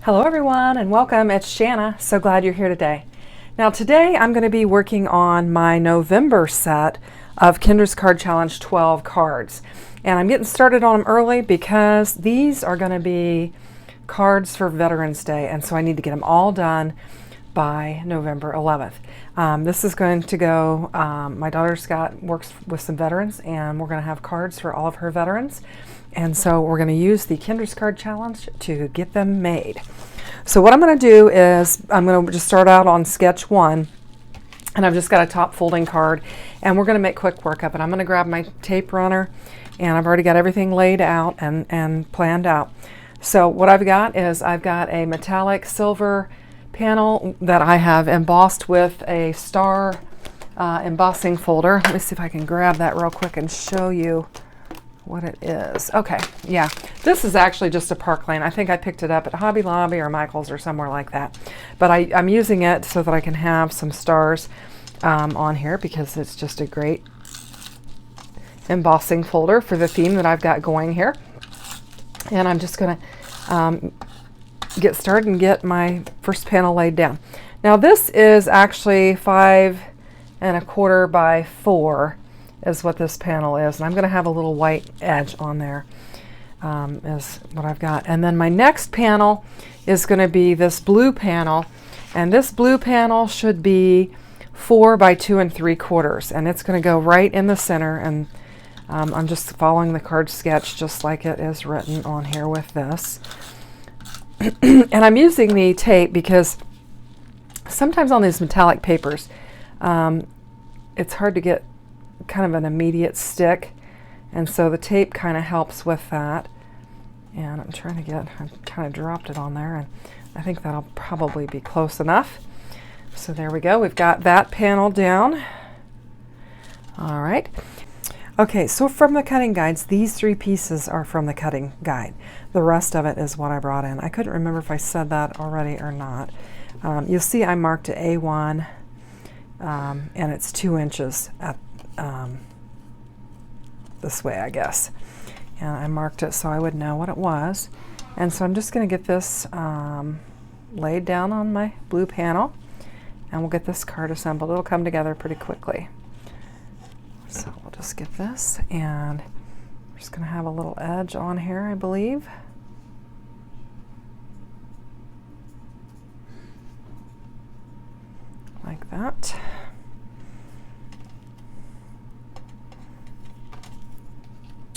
Hello everyone and welcome. It's Shanna. So glad you're here today. Now today I'm going to be working on my November set of Kinder's Card Challenge 12 cards. And I'm getting started on them early because these are going to be cards for Veterans Day, and so I need to get them all done by November 11th. This is going to go, my daughter Scott works with some veterans, and we're going to have cards for all of her veterans. And so we're going to use the Kinder's Card Challenge to get them made. So what I'm going to do is I'm going to just start out on sketch 1. And I've just got a top folding card, and we're going to make quick work of it. I'm going to grab my tape runner, and I've already got everything laid out and planned out. So what I've got is I've got a metallic silver panel that I have embossed with a star embossing folder. Let me see if I can grab that real quick and show you what it is. Okay, yeah, this is actually just a Park Lane. I think I picked it up at Hobby Lobby or Michael's or somewhere like that. But I'm using it so that I can have some stars on here because it's just a great embossing folder for the theme that I've got going here. And I'm just going to get started and get my first panel laid down. Now this is actually 5 1/4 by 4 is what this panel is, and I'm going to have a little white edge on there is what I've got. And then my next panel is going to be this blue panel, and this blue panel should be 4 by 2 3/4, and it's going to go right in the center. And I'm just following the card sketch just like it is written on here with this. And I'm using the tape because sometimes on these metallic papers it's hard to get kind of an immediate stick, and so the tape kind of helps with that. And I kind of dropped it on there, and I think that'll probably be close enough. So there we go, we've got that panel down. All right. Okay, so from the cutting guides, these 3 pieces are from the cutting guide. The rest of it is what I brought in. I couldn't remember if I said that already or not. You'll see I marked it A1, and it's 2 inches at this way, I guess. And I marked it so I would know what it was. And so I'm just going to get this laid down on my blue panel, and we'll get this card assembled. It'll come together pretty quickly. So we'll just get this, and I'm just going to have a little edge on here, I believe. Like that.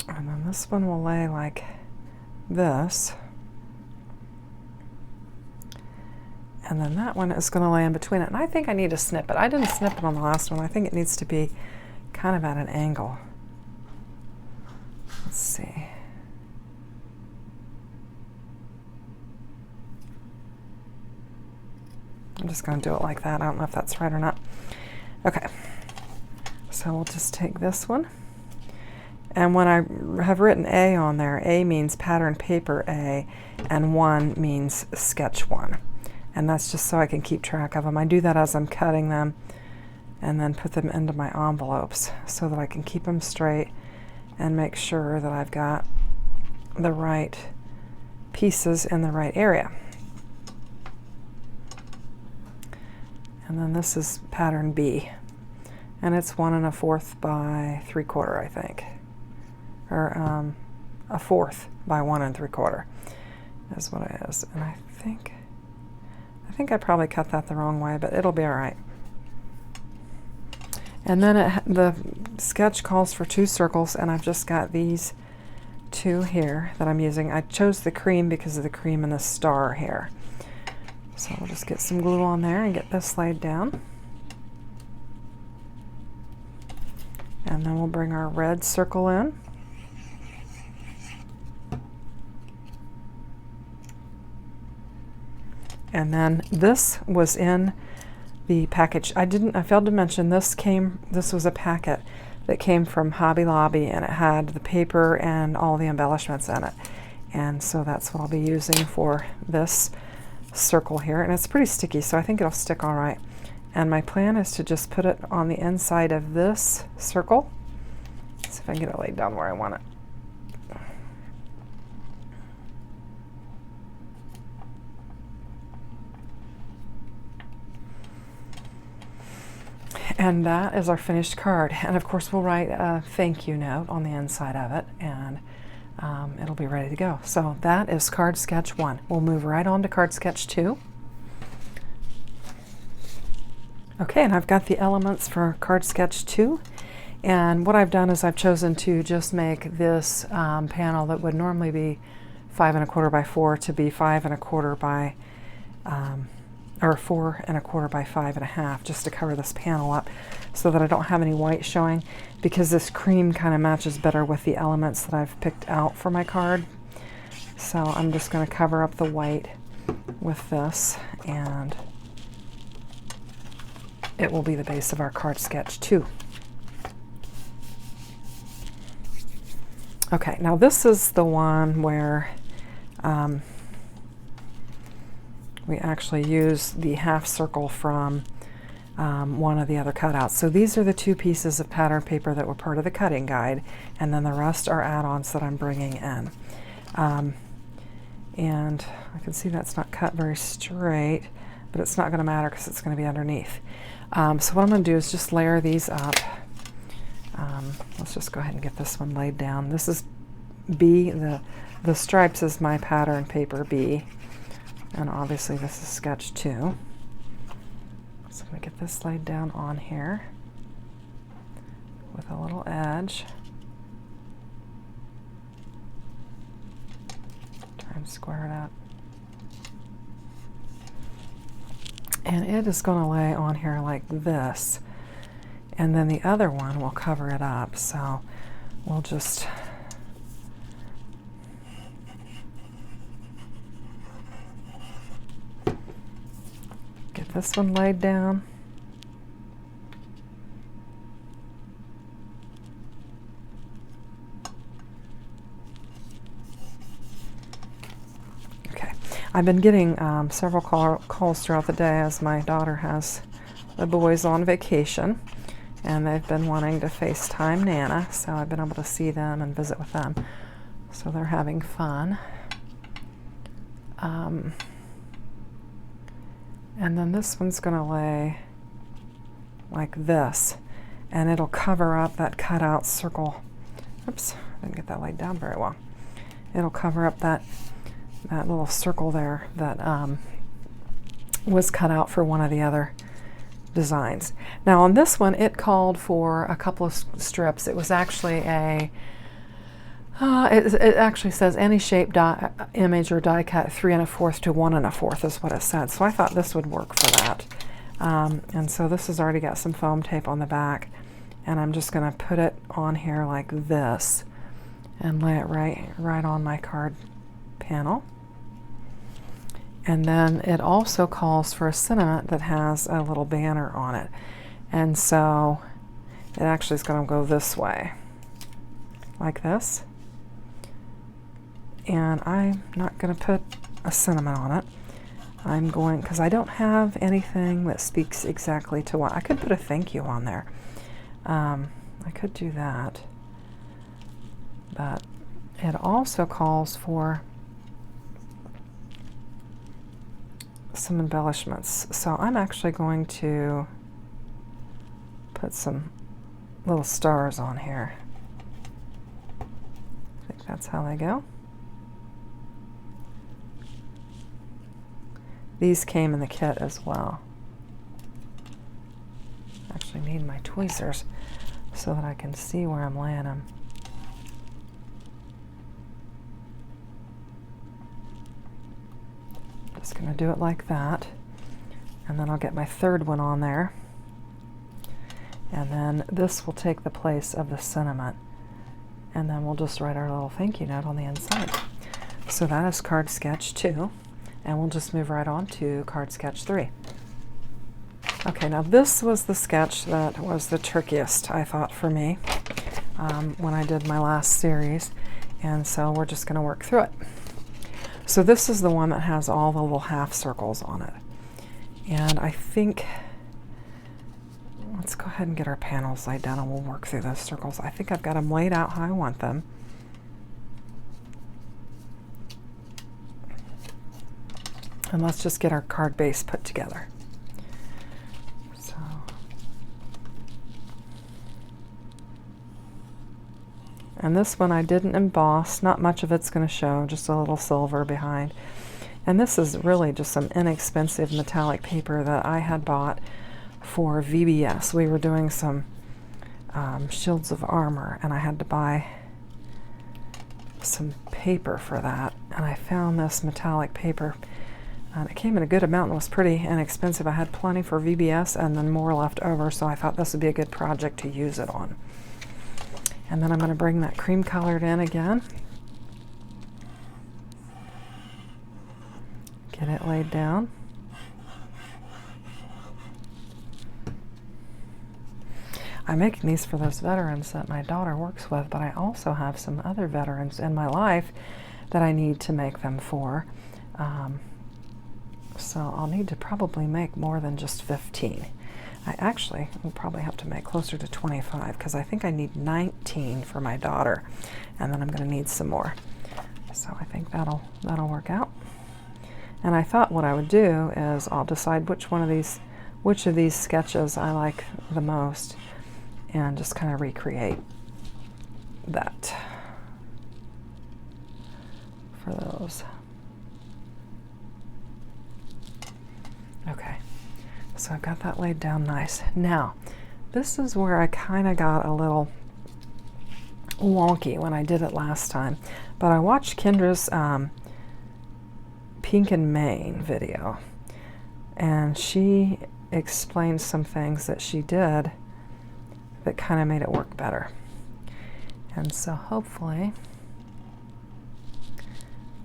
And then this one will lay like this. And then that one is going to lay in between it. And I think I need to snip it. I didn't snip it on the last one. I think it needs to be kind of at an angle. Let's see. I'm just going to do it like that. I don't know if that's right or not. Okay. So we'll just take this one. And when I have written A on there, A means pattern paper A, and 1 means sketch 1. And that's just so I can keep track of them. I do that as I'm cutting them, and then put them into my envelopes so that I can keep them straight and make sure that I've got the right pieces in the right area. And then this is pattern B, and it's 1 1/4 by 3/4, I think. Or a 1/4 by 1 3/4 is what it is. And I think I probably cut that the wrong way, but it'll be all right. And then the sketch calls for 2 circles, and I've just got these 2 here that I'm using. I chose the cream because of the cream and the star here. So we'll just get some glue on there and get this laid down. And then we'll bring our red circle in. And then this was in the package. I failed to mention this was a packet that came from Hobby Lobby, and it had the paper and all the embellishments in it. And so that's what I'll be using for this circle here. And it's pretty sticky, so I think it'll stick all right. And my plan is to just put it on the inside of this circle. Let's see if I can get it laid down where I want it. And that is our finished card. And of course we'll write a thank you note on the inside of it, and it'll be ready to go. So that is card sketch 1. We'll move right on to card sketch 2. Okay, and I've got the elements for card sketch 2. And what I've done is I've chosen to just make this panel that would normally be 5 1/4 by 4 to be 5 1/4 by or 4 1/4 by 5 1/2, just to cover this panel up so that I don't have any white showing, because this cream kind of matches better with the elements that I've picked out for my card. So I'm just going to cover up the white with this, and it will be the base of our card sketch 2. Okay, now this is the one where we actually use the half circle from one of the other cutouts. So these are the 2 pieces of pattern paper that were part of the cutting guide, and then the rest are add-ons that I'm bringing in. And I can see that's not cut very straight, but it's not going to matter because it's going to be underneath. So what I'm going to do is just layer these up. Let's just go ahead and get this one laid down. This is B, the stripes is my pattern paper B, and obviously this is sketch 2. So I'm going to get this laid down on here with a little edge. Try and square it up. And it is going to lay on here like this. And then the other one will cover it up. So we'll just get this one laid down. Okay, I've been getting several calls throughout the day as my daughter has the boys on vacation, and they've been wanting to FaceTime Nana, so I've been able to see them and visit with them. So they're having fun. And then this one's going to lay like this, and it'll cover up that cutout circle. Oops, I didn't get that laid down very well. It'll cover up that little circle there that was cut out for one of the other designs. Now on this one, it called for a couple of strips. It was actually a it actually says any shape image or die cut 3 1/4 to 1 1/4 is what it said. So I thought this would work for that. And so this has already got some foam tape on the back, and I'm just going to put it on here like this and lay it right on my card panel. And then it also calls for a sentiment that has a little banner on it. And so it actually is going to go this way, like this. And I'm not going to put a sentiment on it. I'm going, because I don't have anything that speaks exactly to what. I could put a thank you on there. I could do that. But it also calls for some embellishments. So I'm actually going to put some little stars on here. I think that's how they go. These came in the kit as well. Actually need my tweezers so that I can see where I'm laying them. Just going to do it like that, and then I'll get my third one on there, and then this will take the place of the sentiment, and then we'll just write our little thank you note on the inside. So that is card sketch 2, and we'll just move right on to card sketch 3. Okay, now this was the sketch that was the trickiest, I thought, for me when I did my last series, and so we're just going to work through it. So this is the one that has all the little half circles on it. And I think, let's go ahead and get our panels laid down and we'll work through those circles. I think I've got them laid out how I want them. And let's just get our card base put together. So And this one I didn't emboss. Not much of it's going to show, just a little silver behind. And this is really just some inexpensive metallic paper that I had bought for VBS. We were doing some Shields of Armor, and I had to buy some paper for that. And I found this metallic paper. And it came in a good amount and was pretty inexpensive. I had plenty for VBS and then more left over, so I thought this would be a good project to use it on. And then I'm going to bring that cream colored in again. Get it laid down. I'm making these for those veterans that my daughter works with, but I also have some other veterans in my life that I need to make them for. So I'll need to probably make more than just 15. I actually will probably have to make closer to 25 because I think I need 19 for my daughter, and then I'm going to need some more. So I think that'll work out. And I thought what I would do is I'll decide which of these sketches I like the most, and just kind of recreate that for those. Okay, so I've got that laid down nice. Now, this is where I kind of got a little wonky when I did it last time, but I watched Kendra's Pink and Main video, and she explained some things that she did that kind of made it work better. And so hopefully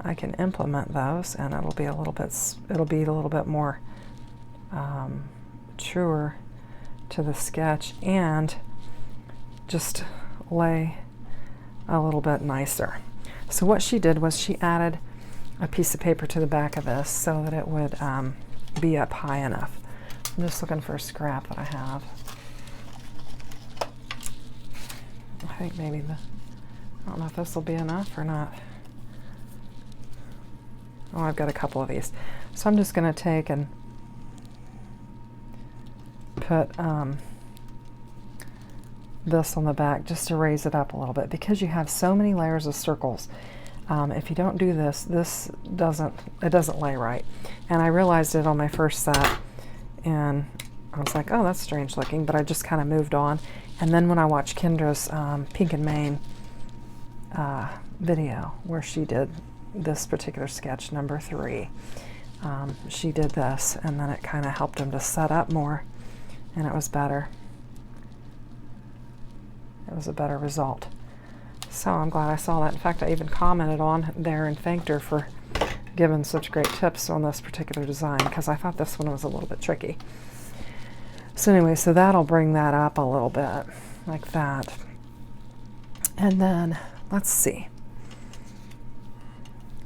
I can implement those, and it'll be a little bit more truer to the sketch and just lay a little bit nicer. So what she did was she added a piece of paper to the back of this so that it would be up high enough. I'm just looking for a scrap that I have. I think maybe I don't know if this will be enough or not. Oh, I've got a couple of these. So I'm just going to take and put this on the back just to raise it up a little bit, because you have so many layers of circles. If you don't do this, it doesn't lay right. And I realized it on my first set, and I was like, oh, that's strange looking, but I just kind of moved on. And then when I watched Kendra's Pink and Main video, where she did this particular sketch, number 3, she did this, and then it kind of helped him to set up more, and it was better. It was a better result. So I'm glad I saw that. In fact, I even commented on there and thanked her for giving such great tips on this particular design, because I thought this one was a little bit tricky. So anyway, so that'll bring that up a little bit, like that. And then, let's see.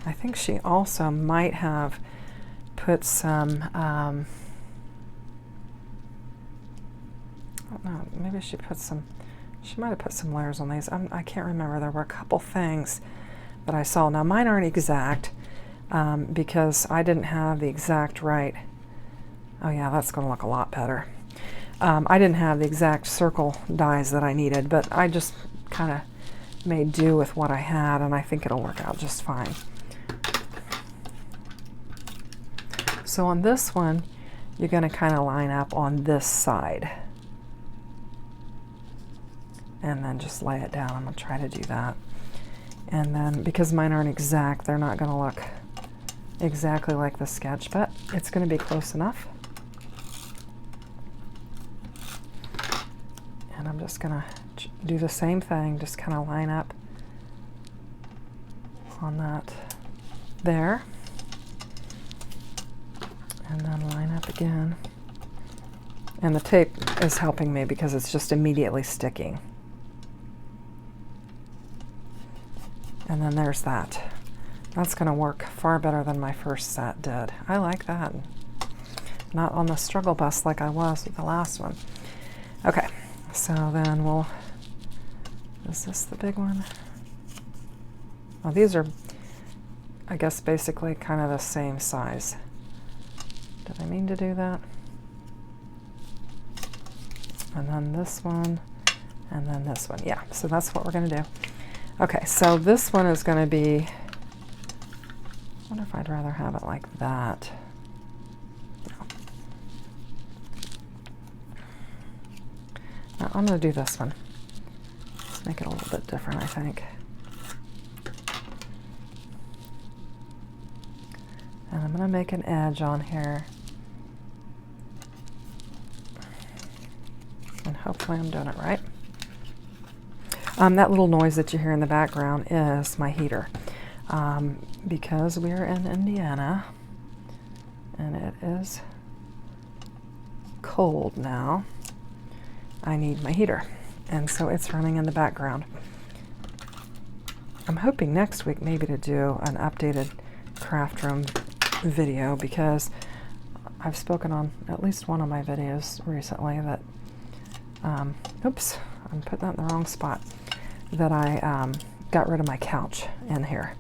I think she also might have put some, I don't know, maybe she might have put some layers on these. I can't remember. There were a couple things that I saw. Now, mine aren't exact because I didn't have the exact right. Oh yeah, that's going to look a lot better. I didn't have the exact circle dies that I needed, but I just kind of made do with what I had, and I think it'll work out just fine. So on this one, you're going to kind of line up on this side, and then just lay it down. I'm going to try to do that. And then, because mine aren't exact, they're not going to look exactly like the sketch, but it's going to be close enough. And I'm just going to do the same thing, just kind of line up on that there. And then line up again. And the tape is helping me because it's just immediately sticking. And then there's that. That's going to work far better than my first set did. I like that. Not on the struggle bus like I was with the last one. Okay, so then is this the big one? Oh, these are, I guess, basically kind of the same size. Did I mean to do that? And then this one, and then this one. Yeah, so that's what we're going to do. Okay, so this one is going to be, I wonder if I'd rather have it like that. No, I'm going to do this one. Let's make it a little bit different, I think. And I'm going to make an edge on here. And hopefully I'm doing it right. That little noise that you hear in the background is my heater. Because we're in Indiana and it is cold now, I need my heater. And so it's running in the background. I'm hoping next week maybe to do an updated craft room video, because I've spoken on at least one of my videos recently that, oops, I'm putting that in the wrong spot, that I got rid of my couch in here.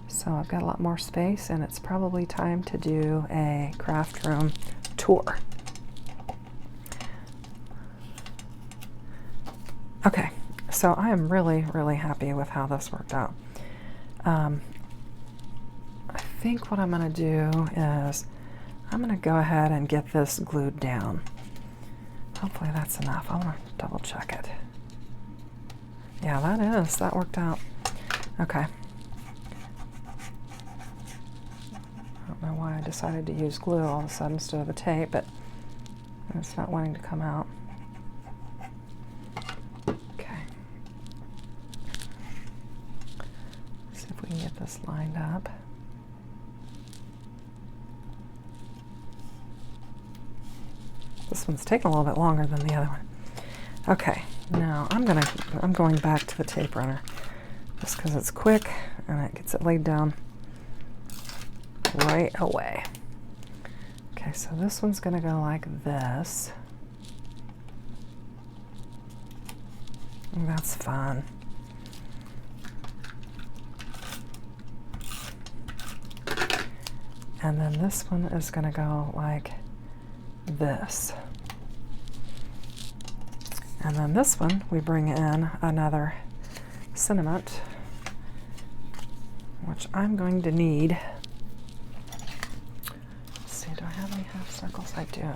So I've got a lot more space, and it's probably time to do a craft room tour. Okay, so I am really, really happy with how this worked out. I think what I'm going to do is I'm going to go ahead and get this glued down. Hopefully that's enough. I want to double check it. Yeah, that worked out. Okay. I don't know why I decided to use glue all of a sudden instead of the tape, but it's not wanting to come out. Okay. See if we can get this lined up. This one's taking a little bit longer than the other one. Okay, now I'm going back to the tape runner just because it's quick and it gets it laid down right away. Okay, so this one's going to go like this. That's fun. And then this one is going to go like this. And then this one, we bring in another sentiment, which I'm going to need. Let's see, do I have any half circles? I do.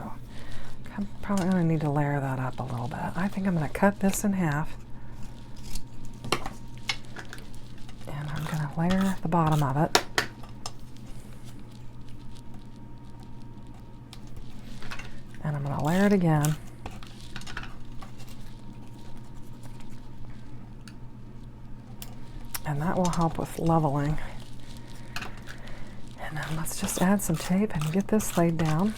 I'm probably going to need to layer that up a little bit. I think I'm going to cut this in half. And I'm going to layer the bottom of it. And I'm going to layer it again. And that will help with leveling. And then let's just add some tape and get this laid down.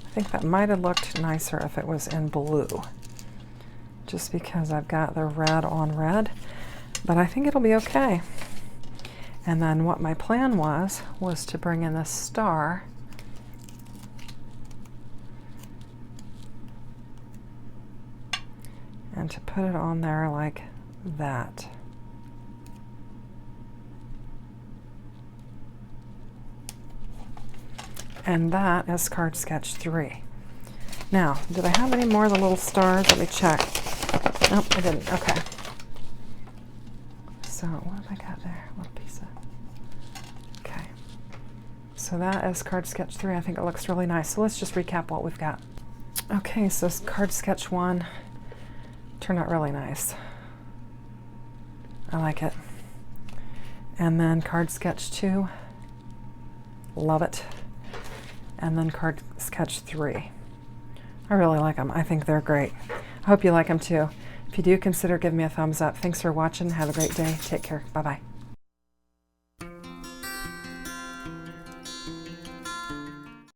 I think that might have looked nicer if it was in blue, just because I've got the red on red, but I think it'll be okay. And then what my plan was to bring in this star and to put it on there like that. And that is card sketch 3. Now, did I have any more of the little stars? Let me check. Nope, I didn't. Okay. So what have I got there? A little piece of. Okay. So that is card sketch 3. I think it looks really nice. So let's just recap what we've got. Okay, so card sketch 1 turned out really nice. I like it. And then card sketch 2, love it. And then card sketch 3. I really like them. I think they're great. I hope you like them too. If you do, consider giving me a thumbs up. Thanks for watching. Have a great day. Take care. Bye-bye.